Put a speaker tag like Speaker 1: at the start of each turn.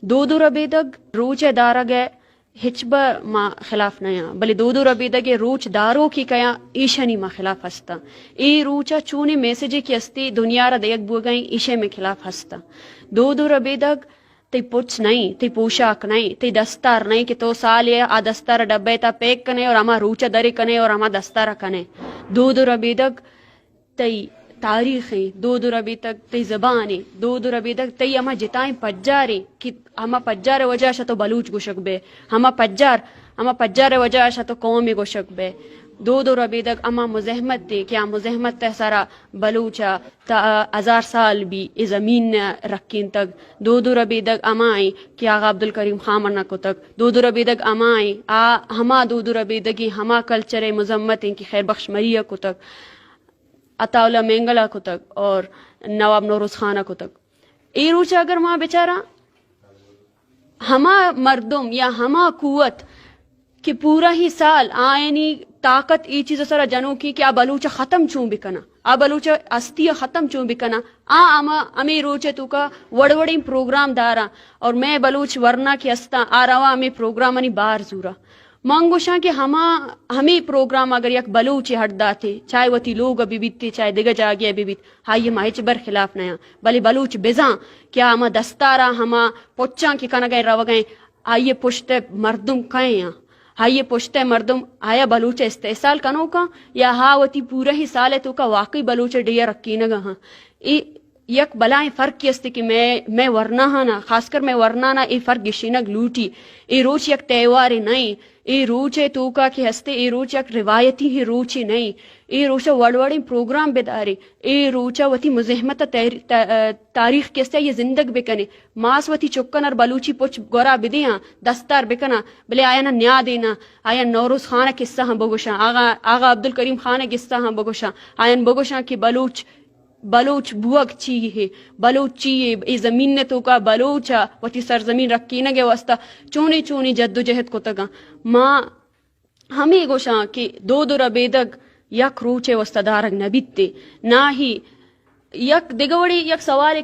Speaker 1: دو ربیدگ روچ دارگ ہچب ما خلاف نیا بلی دو ربیدگ روچ دارو کی کیا ایشنی ما خلاف ہستا ای روچا چونی میسیجی کی استی دنیا را دیگ بو گئی ایشے میں خلاف ہستا دو ربیدگ تی پوچھ نہیں تی پوشاک نہیں تی دستار نہیں کہ تو سالی آ دستار ڈبے تا پیک کنے اور اما روچا دری کنے اور اما دستار کنے دو ربیدگ تی تاریخی دو ربی تک تی زبانی دو ربی تک تی اما جتائیں پجاری کہ اما پجار وجہ شا تو بلوچ گوشک بے اما پجار وجہ شا تو قومی گوشک بے دو ربی تک اما مزاحمت تی کیا مزاحمت تے سارا بلوچا تا 1000 سال بھی ای زمین رکھین تک دو ربی تک امائی کہ آغا عبدالکریم خان مرنا کو تک دو ربی تک امائی ہما دو ربی تکی ہما کلچر مزمت ان کی خیر بخش مریہ کو تک عطاءاللہ مینگلہ کو تک اور نواب نوروز خانہ کو تک ای روچا اگر ماں بیچارہ ہما مردم یا ہما قوت کہ پورا ہی سال آئینی طاقت ای چیز سارا جنو کی کہ آ بلوچا ختم چون بکنا آ بلوچا استی ختم چون بکنا اما امی روچے تو کا وڑوڑی پروگرام دارا اور میں بلوچ ورنہ کی استا آ روا امی پروگرام انی بار زورا مانگوشاں کہ ہمیں پروگرام اگر یک بلوچی ہٹ داتے چاہے وہ تی لوگ ابھی بیتے چاہے دیگا جاگیا ابھی بیت ہائی مائچ بر خلاف نیا بلی بلوچ بزاں کیا ہما دستارا ہما پوچاں کی کنا گئے رو گئے آئیے پشتے مردم کہیں ہیں آئیے پشتے مردم آیا بلوچ استحصال کنو کا یا ہاں وہ تی پورا ہی سال ہے تو کا واقعی بلوچ ڈیا رکھی نگا ہاں یک بلائیں فرق کی استے کہ میں ورنہ ہاں نا خاص کر میں ورنہ نا ای فرق گشینگ لوٹی ای روچ یک تیواری نہیں ای روچے تو کا کی ہستے ای روچ یک روایتی ہی روچی نہیں ای روچا وڑوڑی پروگرام بیداری ای روچا وتی مزاحمت تاریخ کے استے یہ زندگ بکنے ماس وتی چکن اور بلوچی پوچھ گورا بدیاں دستار بکنا بلے آیا نا نیا دینا آیا نوروز خانہ قصہ ہم بگوشاں آغا عبدالکریم خانہ قصہ ہم بگوشاں آیا بگوشاں کی بلوچ بوک چی ہے بلوچ چی ہے ای زمین نے تو کا بلوچا وتی سرزمین رکھی نگے واسطہ چونی چونی جد و جہد کو تگا ماں ہمیں گوشاں کہ دو ربیدگ یک روچے واسطہ دارگ نبیتے نہ ہی یک دگوڑی یک سوال